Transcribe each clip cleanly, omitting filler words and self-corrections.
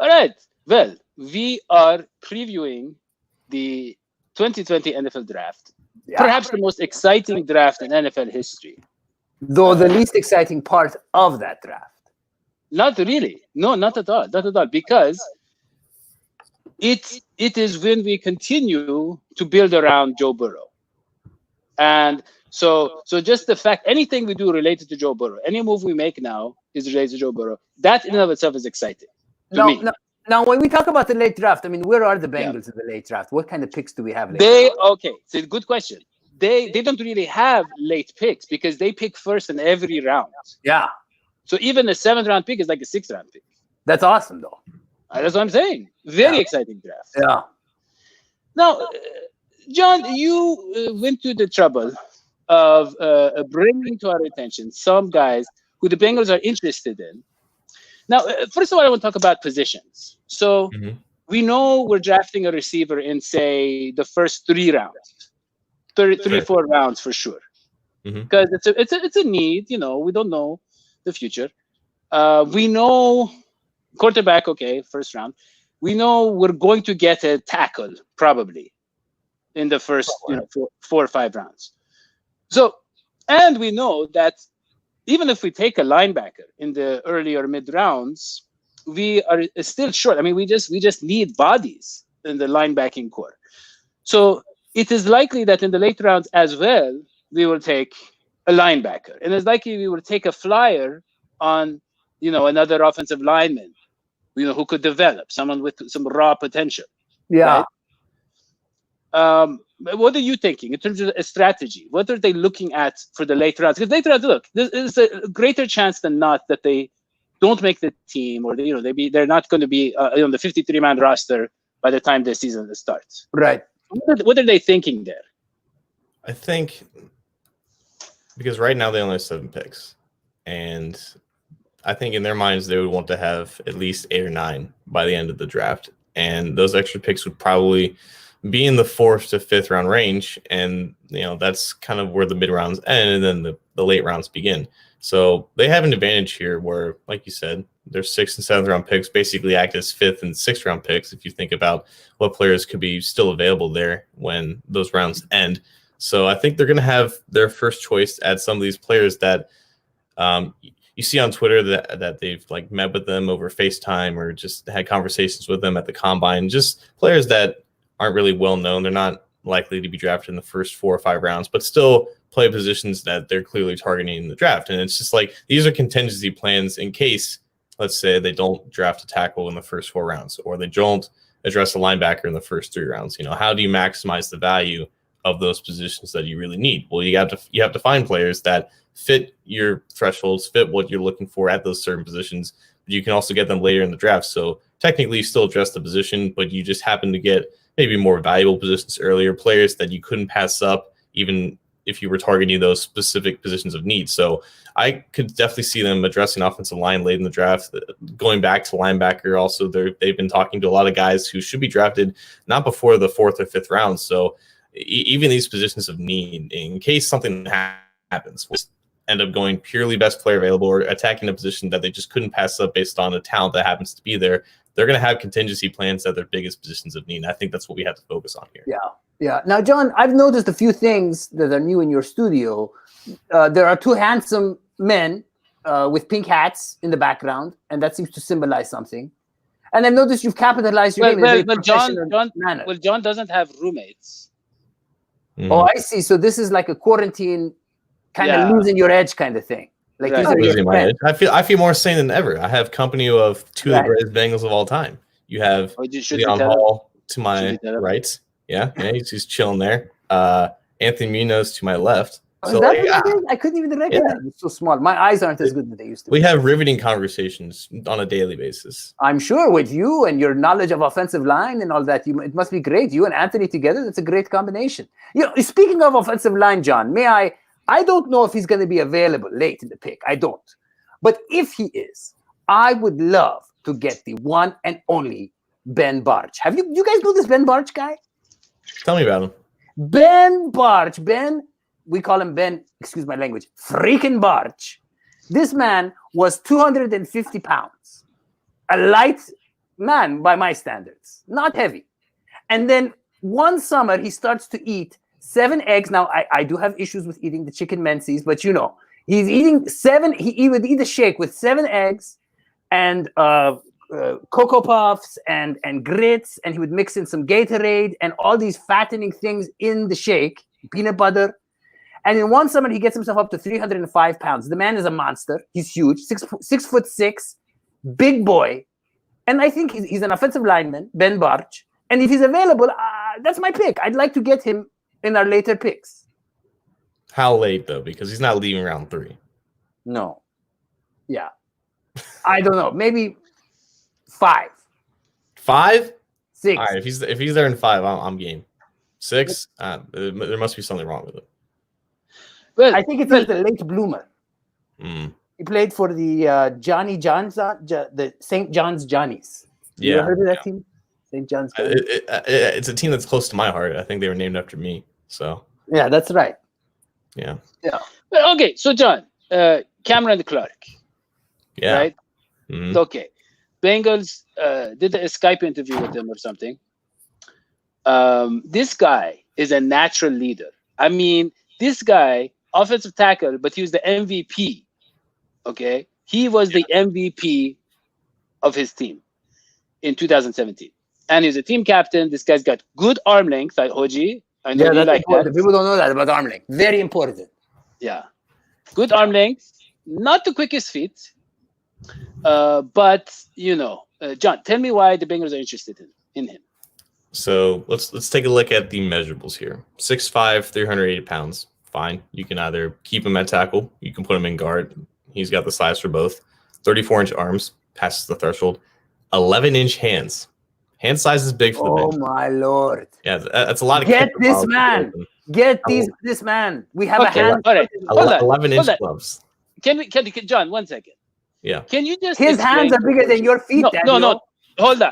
All right. Well, we are previewing the 2020 NFL Draft, perhaps the most exciting draft in NFL history. Though the least exciting part of that draft. Not really. No, not at all. Not at all. Because it is when we continue to build around Joe Burrow. And so just the fact, anything we do related to Joe Burrow, any move we make now is related to Joe Burrow. That in and of itself is exciting to me. Now, when we talk about the late draft, I mean, where are the Bengals in the late draft? What kind of picks do we have late draft? Okay, so good question. They don't really have late picks because they pick first in every round. Yeah. So even a 7th round pick is like a 6th round pick. That's awesome, though. That's what I'm saying. Very exciting draft. Yeah. Now, John, you went to the trouble of bringing to our attention some guys who the Bengals are interested in. Now, first of all, I want to talk about positions. So we know we're drafting a receiver in, say, the first 3 rounds, 4 rounds for sure, because it's a need. You know, we don't know the future. We know quarterback, okay, first round. We know we're going to get a tackle probably in the first 4 or 5 rounds. So, and we know that even if we take a linebacker in the early or mid rounds, we are still short. I mean, we just need bodies in the linebacking core. So it is likely that in the late rounds as well, we will take a linebacker, and it's likely we will take a flyer on, another offensive lineman, who could develop, someone with some raw potential. Yeah. Right? What are you thinking in terms of a strategy? What are they looking at for the late rounds? Because late rounds, look, there's a greater chance than not that they don't make the team, or they're not going to be on the 53-man roster by the time the season starts. Right. What are they thinking there? I think because right now they only have 7 picks, and I think in their minds they would want to have at least 8 or 9 by the end of the draft, and those extra picks would probably be in the 4th to 5th round range, and that's kind of where the mid rounds end, and then the late rounds begin. So they have an advantage here, where, like you said, their 6th and 7th round picks basically act as 5th and 6th round picks. If you think about what players could be still available there when those rounds end, so I think they're going to have their first choice at some of these players that you see on Twitter that they've like met with them over FaceTime or just had conversations with them at the combine. Just players that aren't really well known. They're not likely to be drafted in the first 4 or 5 rounds, but still play positions that they're clearly targeting in the draft. And it's just like, these are contingency plans in case, let's say, they don't draft a tackle in the first 4 rounds, or they don't address a linebacker in the first 3 rounds. How do you maximize the value of those positions that you really need? Well, you have to find players that fit your thresholds, fit what you're looking for at those certain positions. But you can also get them later in the draft. So technically you still address the position, but you just happen to get maybe more valuable positions earlier, players that you couldn't pass up even if you were targeting those specific positions of need. So I could definitely see them addressing offensive line late in the draft. Going back to linebacker, also they've been talking to a lot of guys who should be drafted not before the 4th or 5th round. So even these positions of need, in case something happens, we'll end up going purely best player available or attacking a position that they just couldn't pass up based on a talent that happens to be there. They're going to have contingency plans at their biggest positions of need. And I think that's what we have to focus on here. Yeah. Now, John, I've noticed a few things that are new in your studio. There are 2 handsome men with pink hats in the background, and that seems to symbolize something. And I've noticed you've capitalized your name. John doesn't have roommates. Oh, I see. So this is like a quarantine kind of losing your edge kind of thing. Like losing my edge. I feel more sane than ever. I have company of 2 of the greatest Bengals of all time. You have Leon Hall to my right. Yeah, he's chilling there. Anthony Munoz to my left. So I couldn't even recognize it. It's so small. My eyes aren't as good as they used to be. We have riveting conversations on a daily basis. I'm sure with you and your knowledge of offensive line and all that, it must be great. You and Anthony together, that's a great combination. Speaking of offensive line, John, I don't know if he's going to be available late in the pick. I don't. But if he is, I would love to get the one and only Ben Barch. Have you guys know this Ben Barch guy? Tell me about him. Ben Barch. We call him Ben, excuse my language, freaking Barch. This man was 250 pounds, a light man by my standards, not heavy. And then one summer he starts to eat 7 eggs. Now I do have issues with eating the chicken menses, but he's eating 7. He would eat a shake with 7 eggs and Cocoa Puffs and grits, and he would mix in some Gatorade and all these fattening things in the shake, peanut butter. And in one summer, he gets himself up to 305 pounds. The man is a monster. He's huge, 6'6", big boy. And I think he's an offensive lineman, Ben Barch. And if he's available, that's my pick. I'd like to get him in our later picks. How late, though? Because he's not leaving round 3. No. Yeah. I don't know. Maybe 5. 5? 6. All right. If he's there in 5, I'm game. 6? There must be something wrong with it. Well, I think it's a late bloomer. Mm. He played for the Johnny John's, the St. John's Johnnies. You ever heard of that team? St. John's Johnnies? It's a team that's close to my heart. I think they were named after me. So yeah, that's right. Yeah. Well, okay, so John, Cameron Clark. Yeah. Right? Mm-hmm. Okay. Bengals did a Skype interview with him or something. This guy is a natural leader. I mean, this guy, offensive tackle, but he was the MVP. Okay? He was the MVP of his team in 2017. And he's a team captain. This guy's got good arm length, like Hodgie. I know you like important. that. People don't know that about arm length. Very important. Yeah. Good arm length. Not the quickest feet. But, John, tell me why the Bengals are interested in him. So let's take a look at the measurables here. 6'5", 380 pounds. Fine. You can either keep him at tackle. You can put him in guard. He's got the size for both. 34-inch arms. Passes the threshold. 11-inch hands. Hand size is big for the Bengals. Oh, my Lord. Yeah, that's a lot of. Get this man. Get this man. We have a hand. All right. Hold on. 11-inch gloves. Can John, 1 second. Yeah. Can you just His hands are bigger than your feet. No. Hold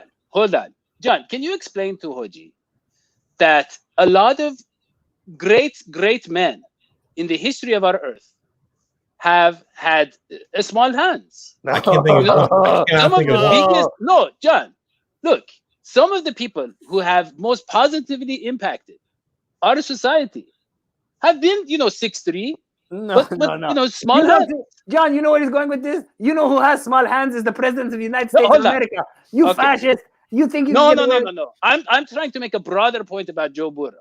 on. John, can you explain to Hodgie that a lot of great men in the history of our earth have had small hands? I can't think of No, John, look, some of the people who have most positively impacted our society have been, 6'3", No. small hands. John, you know where he's going with this? You know who has small hands is the president of the United States of America. You fascist. You think you No. I'm trying to make a broader point about Joe Burrow.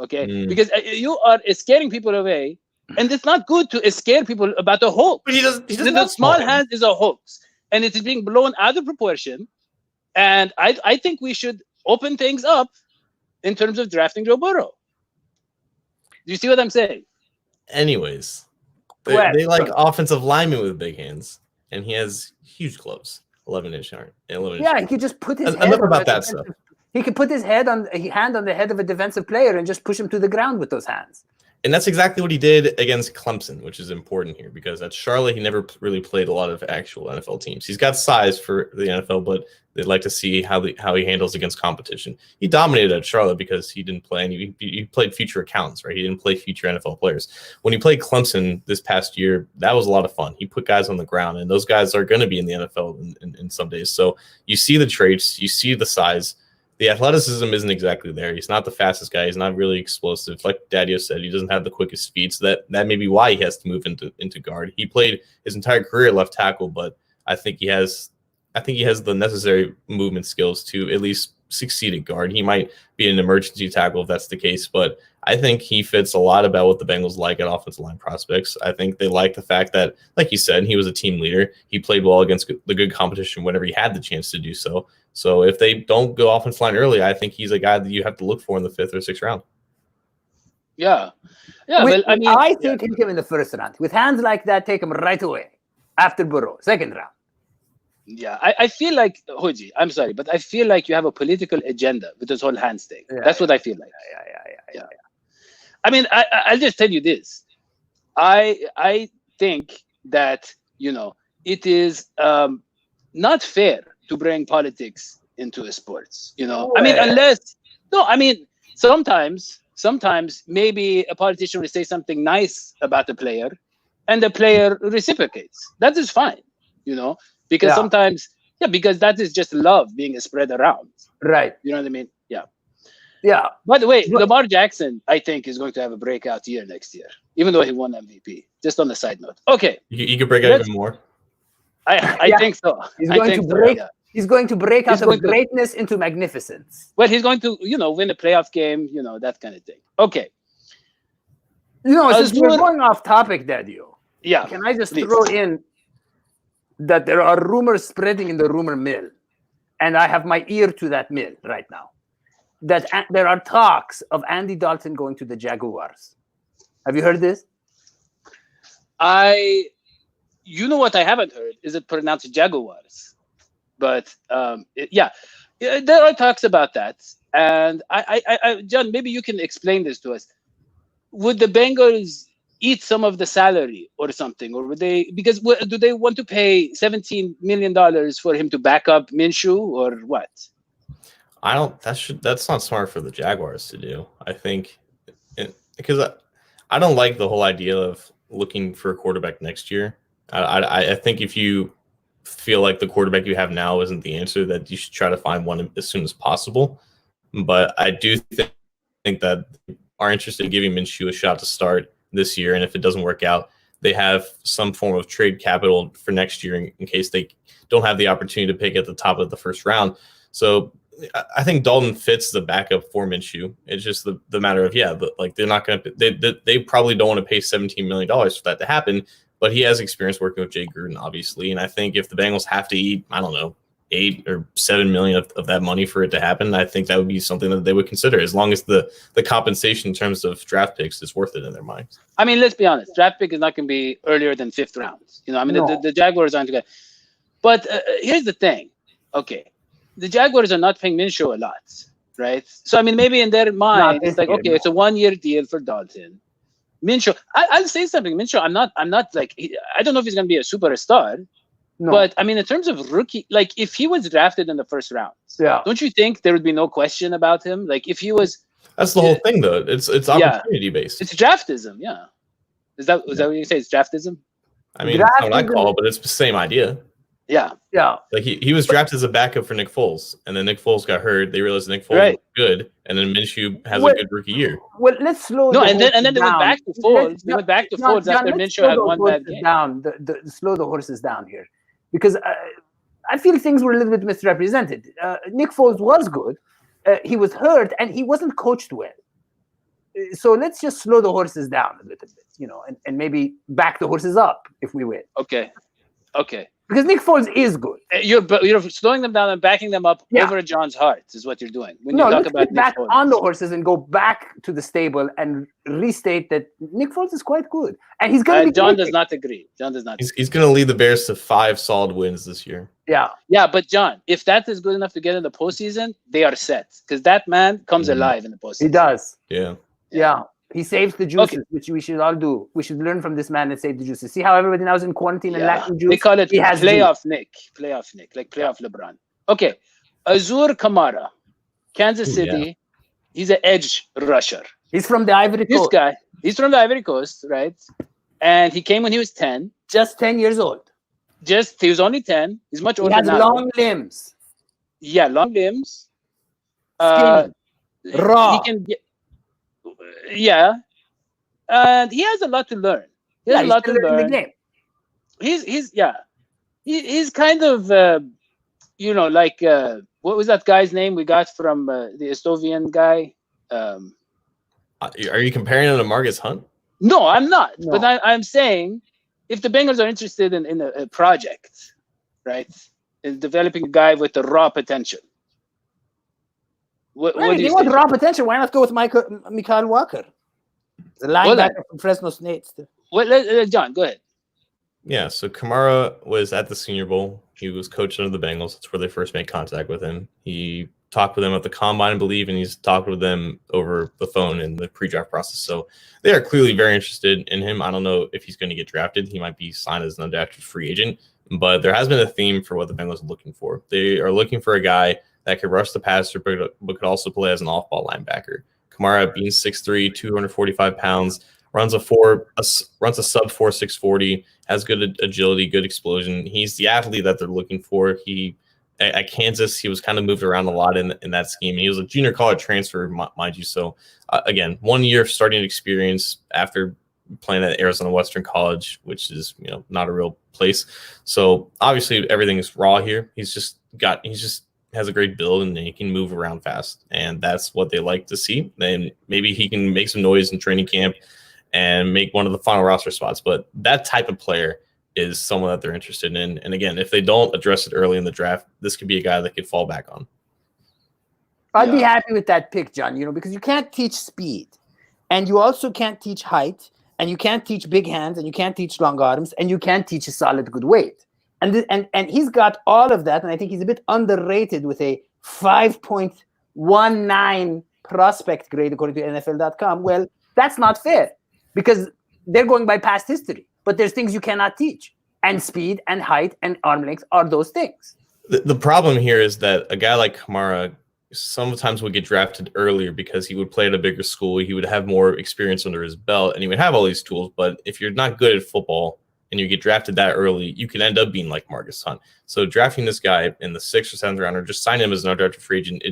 Okay? Because you are scaring people away, and it's not good to scare people about a hoax. But he doesn't the small hand is a hoax, and it is being blown out of proportion. And I think we should open things up in terms of drafting Joe Burrow. Do you see what I'm saying? Anyways, they like offensive linemen with big hands, and he has huge gloves, 11-inch arm. Yeah, he could just put his enough about that stuff. He could put his hand on the head of a defensive player and just push him to the ground with those hands. And that's exactly what he did against Clemson, which is important here because at Charlotte, he never really played a lot of actual NFL teams. He's got size for the NFL, but they'd like to see how he handles against competition. He dominated at Charlotte because he didn't play any. He played future accountants, right? He didn't play future NFL players. When he played Clemson this past year, that was a lot of fun. He put guys on the ground, and those guys are going to be in the NFL in some days. So you see the traits, you see the size. The athleticism isn't exactly there. He's not the fastest guy. He's not really explosive. Like Dadio said, he doesn't have the quickest feet. So that may be why he has to move into guard. He played his entire career left tackle, but I think he has the necessary movement skills to at least succeed at guard. He might be an emergency tackle if that's the case, but I think he fits a lot about what the Bengals like at offensive line prospects. I think they like the fact that, like you said, he was a team leader. He played well against the good competition whenever he had the chance to do so. So if they don't go offensive line early, I think he's a guy that you have to look for in the 5th or 6th round. Yeah. I think take him in the 1st round. With hands like that, take him right away after Burrow, 2nd round. Yeah, I feel like, Hodgie, I'm sorry, but I feel like you have a political agenda with this whole hands thing. That's what I feel like. Yeah. I mean, I'll just tell you this. I think that, it is not fair to bring politics into sports, I mean, sometimes maybe a politician will say something nice about the player and the player reciprocates. That is fine, because sometimes Yeah, because that is just love being spread around. Right. You know what I mean? Yeah. Yeah. By the way, But- Lamar Jackson, I think, is going to have a breakout year next year, even though he won MVP. Just on the side note. Okay. You could break out even more. I Yeah. think so. He's I going to think so, break. yeah. He's going to break He's out going of to- greatness into magnificence. Well, he's going to, win a playoff game, that kind of thing. Okay. Since we're Azul- going off topic, Dadio, Yeah. can I just please. throw in that there are rumors spreading in the rumor mill, and I have my ear to that mill right now, that there are talks of Andy Dalton going to the Jaguars. Have you heard this? You know what I haven't heard? Is it pronounced Jaguars? But yeah, there are talks about that. And I, John, maybe you can explain this to us. Would the Bengals eat some of the salary or something, or would they? Because do they want to pay $17 million for him to back up Minshew, or what? I don't. That's not smart for the Jaguars to do. I think because I don't like the whole idea of looking for a quarterback next year. I think if you feel like the quarterback you have now isn't the answer, that you should try to find one as soon as possible. But I do think that they are interested in giving Minshew a shot to start this year, and if it doesn't work out, they have some form of trade capital for next year in case they don't have the opportunity to pick at the top of the first round. So I think Dalton fits the backup for Minshew. It's just the matter of they're not going to. They probably don't want to pay $17 million for that to happen. But he has experience working with Jay Gruden, obviously, and I think if the Bengals have to eat, I don't know, $8 or $7 million of that money for it to happen, I think that would be something that they would consider, as long as the compensation in terms of draft picks is worth it in their minds. I mean, let's be honest. Draft pick is not going to be earlier than 5th round. No. The Jaguars aren't going to. But here's the thing. Okay, the Jaguars are not paying Minshew a lot, right? So, I mean, maybe in their mind, it's like, okay, it's a 1-year deal for Dalton. Minshew, I'll say something. Minshew, I'm not like, I don't know if he's going to be a superstar, but I mean, in terms of rookie, like if he was drafted in the first round, don't you think there would be no question about him? Like if he was, that's the whole thing, though. It's opportunity based. It's draftism, yeah. Is that what you say? It's draftism? I mean, that's what I call it, but it's the same idea. Yeah. Like he was drafted as a backup for Nick Foles, and then Nick Foles got hurt. They realized Nick Foles was good, and then Minshew has a good rookie year. Well, let's slow. And then they went back to Foles. They went back to Foles after Minshew had one bad game. Slow the horses down here, because I feel things were a little bit misrepresented. Nick Foles was good. He was hurt, and he wasn't coached well. So let's just slow the horses down a little bit, and maybe back the horses up if we win. Okay. Because Nick Foles is good. You're slowing them down and backing them up over John's heart is what you're doing. When you talk about get back on the horses and go back to the stable and restate that Nick Foles is quite good, and he's going to be. John does not agree. He's going to lead the Bears to 5 solid wins this year. Yeah, but John, if that is good enough to get in the postseason, they are set because that man comes alive in the postseason. He does. Yeah. He saves the juices, which we should all do. We should learn from this man and save the juices. See how everybody now is in quarantine and lacking juice? They call it playoff juice. Nick, like playoff LeBron. Okay, Azur Kamara, Kansas City. He's an edge rusher. He's from the Ivory Coast. This guy, he's from the Ivory Coast, right? And he came when he was 10. Just 10 years old. He was only 10. He's much older now. He has long limbs. Yeah, long limbs. Skinny. Raw. He can get. Yeah, and he has a lot to learn. He has a lot to learn. The game. He's kind of like what was that guy's name we got from the Estovian guy? Are you comparing him to Marcus Hunt? No, I'm not. No. But I'm saying if the Bengals are interested in a project, right, in developing a guy with the raw potential. What do you want raw potential? Why not go with Mikael Walker, the linebacker from Fresno State? John, go ahead. Yeah, so Kamara was at the Senior Bowl. He was coached under the Bengals. That's where they first made contact with him. He talked with them at the Combine, I believe, and he's talked with them over the phone in the pre-draft process. So they are clearly very interested in him. I don't know if he's going to get drafted. He might be signed as an undrafted free agent, but there has been a theme for what the Bengals are looking for. They are looking for a guy that could rush the passer, but could also play as an off-ball linebacker. Kamara, being 6'3", 245 pounds, runs a sub 4 640, has good agility, good explosion. He's the athlete that they're looking for. He at Kansas, he was kind of moved around a lot in that scheme. And he was a junior college transfer, mind you. So, again, 1 year of starting experience after playing at Arizona Western College, which is, not a real place. So, obviously, everything's raw here. He just has a great build, and he can move around fast. And that's what they like to see. Then maybe he can make some noise in training camp and make one of the final roster spots. But that type of player is someone that they're interested in. And again, if they don't address it early in the draft, this could be a guy that could fall back on. I'd be happy with that pick, John, because you can't teach speed, and you also can't teach height, and you can't teach big hands, and you can't teach long arms, and you can't teach a solid good weight. And he's got all of that, and I think he's a bit underrated with a 5.19 prospect grade according to NFL.com. Well, that's not fair because they're going by past history. But there's things you cannot teach, and speed and height and arm length are those things. The problem here is that a guy like Kamara sometimes would get drafted earlier because he would play at a bigger school. He would have more experience under his belt, and he would have all these tools. But if you're not good at football and you get drafted that early, you can end up being like Marcus Hunt. So drafting this guy in the 6th or 7th round, or just signing him as an undrafted free agent,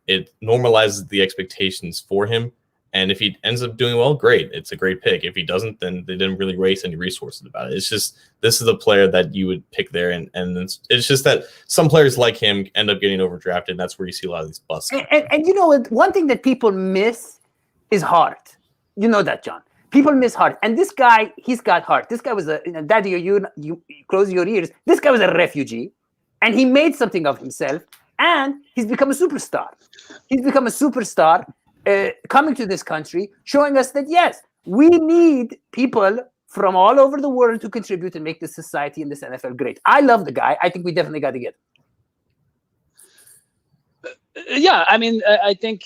it normalizes the expectations for him. And if he ends up doing well, great. It's a great pick. If he doesn't, then they didn't really waste any resources about it. It's just, this is a player that you would pick there. And it's just that some players like him end up getting overdrafted. And that's where you see a lot of these busts. And you know what? One thing that people miss is heart. You know that, John. People miss heart. And this guy, he's got heart. This guy was Dadio, you close your ears. This guy was a refugee. And he made something of himself. And he's become a superstar. Coming to this country, showing us that, yes, we need people from all over the world to contribute and make this society and this NFL great. I love the guy. I think we definitely got to get him. I think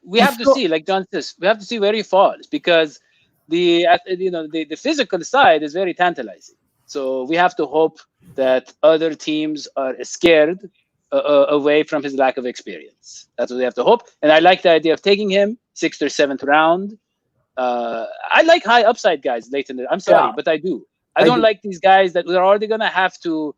we have to see, like John says, we have to see where he falls because the physical side is very tantalizing. So we have to hope that other teams are scared away from his lack of experience. That's what we have to hope. And I like the idea of taking him 6th or 7th round. I like high upside guys late in the. I'm sorry, but I do. I don't like these guys that we're already gonna have to,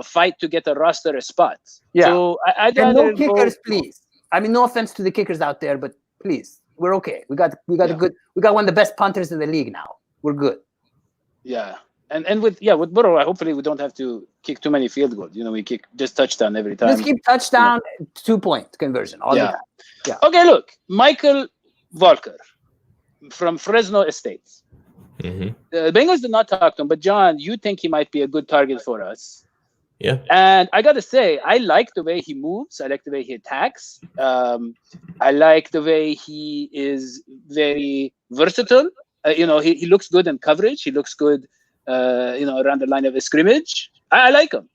fight to get a roster spot. Yeah. So I'd rather no kickers, please. I mean, no offense to the kickers out there, but please, we're okay. We got one of the best punters in the league now. We're good. Yeah. And with Burrow, hopefully we don't have to kick too many field goals. We kick just touchdown every time. Just keep touchdown, 2-point conversion all the time. Yeah. Okay, look, Michael Volker from Fresno Estates. Mm-hmm. The Bengals did not talk to him, but John, you think he might be a good target for us? Yeah. And I got to say, I like the way he moves. I like the way he attacks. I like the way he is very versatile. He looks good in coverage. He looks good. Around the line of a scrimmage. I like him,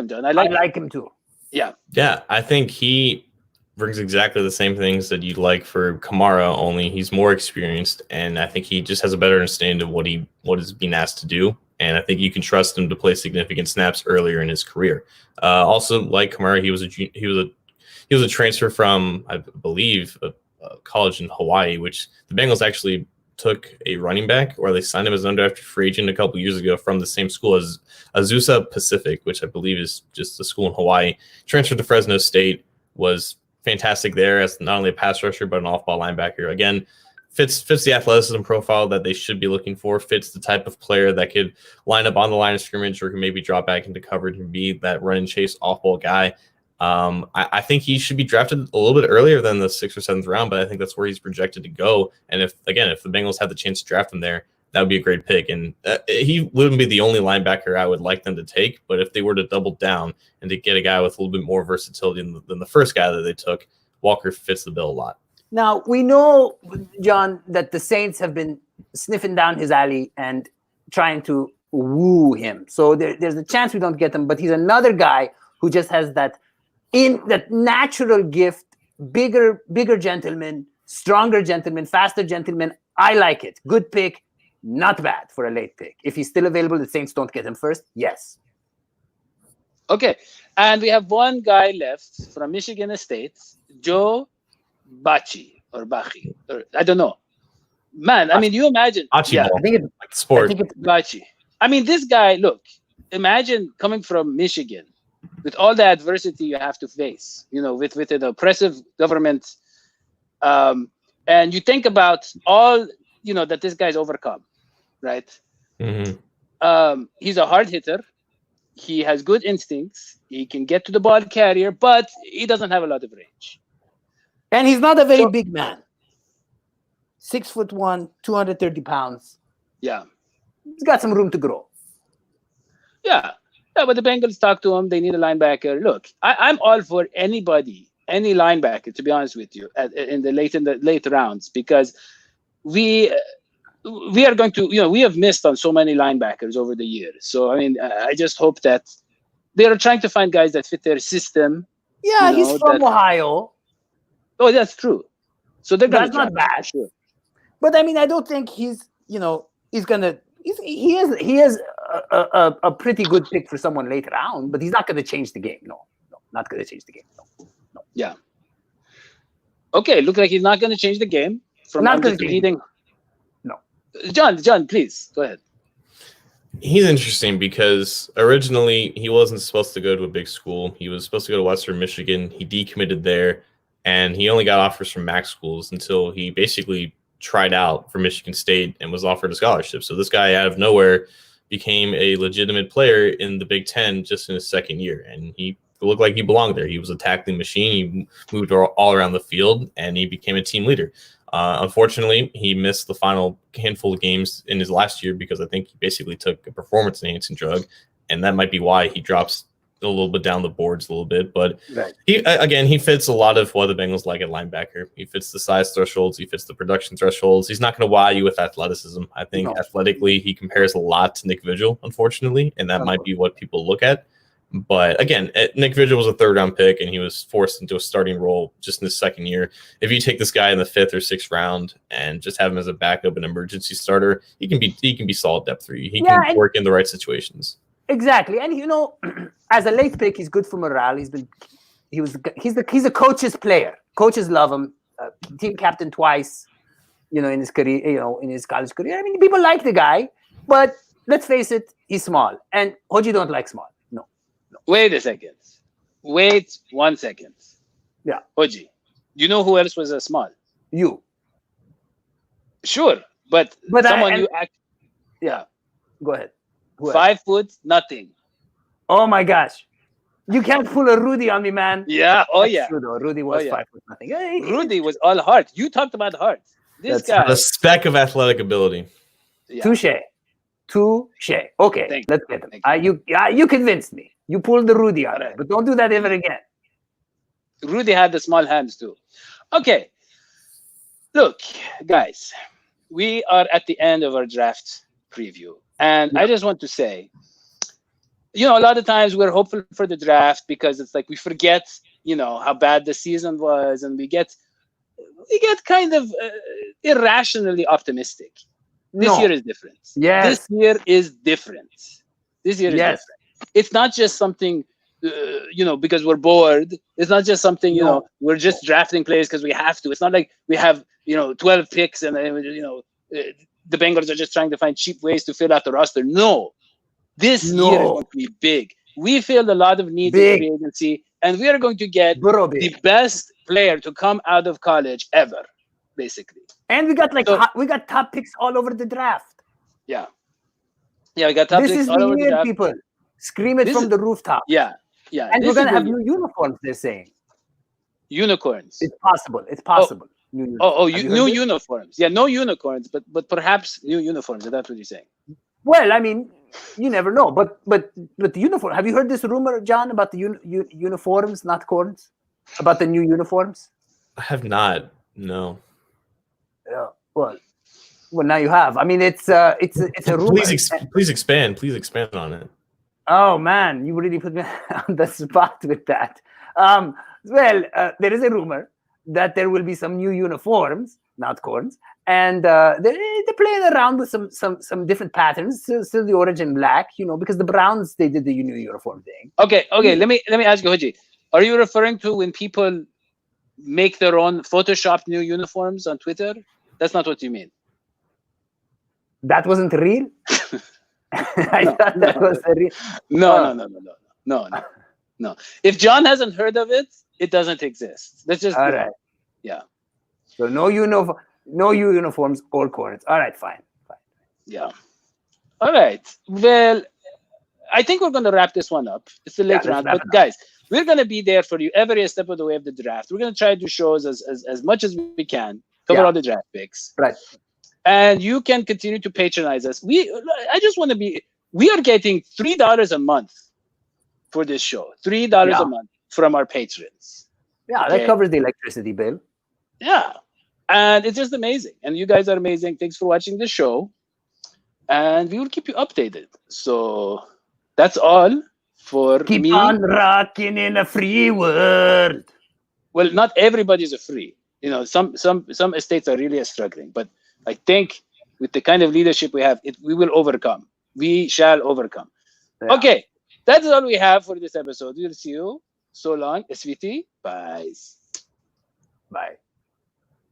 John. I like him too. Yeah. I think he brings exactly the same things that you'd like for Kamara, only he's more experienced, and I think he just has a better understanding of what is being asked to do. And I think you can trust him to play significant snaps earlier in his career. Also, like Kamara, he was a transfer from, I believe, a college in Hawaii, which the Bengals actually took a running back, or they signed him as an undrafted free agent a couple years ago from the same school as Azusa Pacific, which I believe is just a school in Hawaii. Transferred to Fresno State, was fantastic there as not only a pass rusher but an off-ball linebacker. Again, fits the athleticism profile that they should be looking for. Fits the type of player that could line up on the line of scrimmage or can maybe drop back into coverage and be that run and chase off-ball guy. I think he should be drafted a little bit earlier than the 6th or 7th round, but I think that's where he's projected to go. And if the Bengals had the chance to draft him there, that would be a great pick. And he wouldn't be the only linebacker I would like them to take, but if they were to double down and to get a guy with a little bit more versatility than the first guy that they took, Walker fits the bill a lot. Now, we know, John, that the Saints have been sniffing down his alley and trying to woo him. So there's a chance we don't get him, but he's another guy who just has that natural gift, bigger gentleman, stronger gentleman, faster gentleman. I like it. Good pick. Not bad for a late pick. If he's still available, the Saints don't get him first. Yes. Okay. And we have one guy left from Michigan State, Joe Bacci or Bachi. Or, I don't know. Man, I mean, you imagine. Bocce ball. I think it's like sport. Bacci. I mean, this guy, look, imagine coming from Michigan with all the adversity you have to face, with an oppressive government, and you think about all that this guy's overcome, right? He's a hard hitter. He has good instincts. He can get to the ball carrier, but he doesn't have a lot of range. And he's not a very big man. 6'1", 230 pounds. Yeah. He's got some room to grow. Yeah, but the Bengals talk to him. They need a linebacker. Look, I'm all for any linebacker, to be honest with you, in the late rounds, because we are going to, we have missed on so many linebackers over the years. So, I mean, I just hope that they are trying to find guys that fit their system. Yeah, he's from Ohio. Oh, that's true. So that's not bad. Sure. But I mean, I don't think he's gonna. He is a pretty good pick for someone late round, but he's not going to change the game. No, not going to change the game. No. Yeah. Okay, look like he's not going to change the game from competing. No. John, please go ahead. He's interesting because originally he wasn't supposed to go to a big school. He was supposed to go to Western Michigan. He decommitted there, and he only got offers from MAC schools until he basically tried out for Michigan State and was offered a scholarship. So this guy out of nowhere became a legitimate player in the Big Ten just in his second year, and he looked like he belonged there. He was a tackling machine. He moved all around the field, and he became a team leader. Unfortunately, he missed the final handful of games in his last year because I think he basically took a performance-enhancing drug, and that might be why he drops a little bit down the boards a little bit. But right. He fits a lot of what the Bengals like at linebacker. He fits the size thresholds. He fits the production thresholds. He's not going to wow you with athleticism. I think athletically he compares a lot to Nick Vigil, unfortunately, and that might be what people look at. But again, Nick Vigil was a third-round pick, and he was forced into a starting role just in his second year. If you take this guy in the 5th or 6th round and just have him as a backup, an emergency starter, he can be solid depth for you. He can work in the right situations. Exactly, and as a late pick, he's good for morale. He's a coach's player. Coaches love him. Team captain twice, in his career, in his college career. I mean, people like the guy, but let's face it, he's small, and Hodgie don't like small. No. Wait a second. Wait 1 second. Yeah, Hodgie, you know who else was a small? You. Sure, but someone you act. Yeah. Go ahead. 5 foot, nothing. Oh my gosh. You can't pull a Rudy on me, man. Yeah. Oh, That's yeah. True, though. Rudy was 5 foot nothing. Rudy was all heart. You talked about heart. This guy. A speck of athletic ability. Yeah. Touche. Okay, let's get him. You convinced me. You pulled the Rudy on it, but don't do that ever again. Rudy had the small hands too. Okay. Look, guys, we are at the end of our draft preview. And I just want to say, a lot of times we're hopeful for the draft because it's like we forget, how bad the season was, and we get kind of irrationally optimistic. This year is different. Yes. This year is different. Different. It's not just something, because we're bored. It's not just something, we're just drafting players because we have to. It's not like we have, 12 picks and, the Bengals are just trying to find cheap ways to fill out the roster. No. This year is going to be big. We feel a lot of needs in free agency, and we are going to get the best player to come out of college ever, basically. And we got we got top picks all over the draft. Yeah. Yeah, we got top picks all over the draft. People. Scream it from the rooftop. Yeah. And we're going to have new uniforms, they're saying. Unicorns. It's possible. New uniforms. Yeah, no unicorns, but perhaps new uniforms. Is that what you're saying? Well, I mean, you never know. But the uniform. Have you heard this rumor, John, about the uniforms, not corns? About the new uniforms? I have not. No. Yeah. Well, now you have. I mean, it's a rumor. Please expand. Please expand on it. Oh man, you really put me on the spot with that. There is a rumor that there will be some new uniforms, not corns, and they're playing around with some different patterns, still the orange and black, because the Browns, they did the new uniform thing. Okay. Let me ask you, Hodgie, are you referring to when people make their own photoshopped new uniforms on Twitter? That's not what you mean. That wasn't real. I thought that was real. No. No. If John hasn't heard of it, it doesn't exist. Let's just All right. Yeah. So no uniforms or corners. All right, fine. Yeah. All right. Well, I think we're going to wrap this one up. It's the late let's round, wrap but it up. guys, we're going to be there for you every step of the way of the draft. We're going to try to do shows as much as we can, cover all the draft picks. Right. And you can continue to patronize us. I just want to we are getting $3 a month for this show. $3 a month from our patrons. Yeah, that covers the electricity bill. Yeah. And it's just amazing. And you guys are amazing. Thanks for watching the show. And we will keep you updated. So that's all for Keep me. on rocking in a free world. Well, not everybody's a free. Some estates are really struggling. But I think with the kind of leadership we have, we will overcome. We shall overcome. Yeah. Okay. That's all we have for this episode. We'll see you. So long. SVT. Bye. Bye.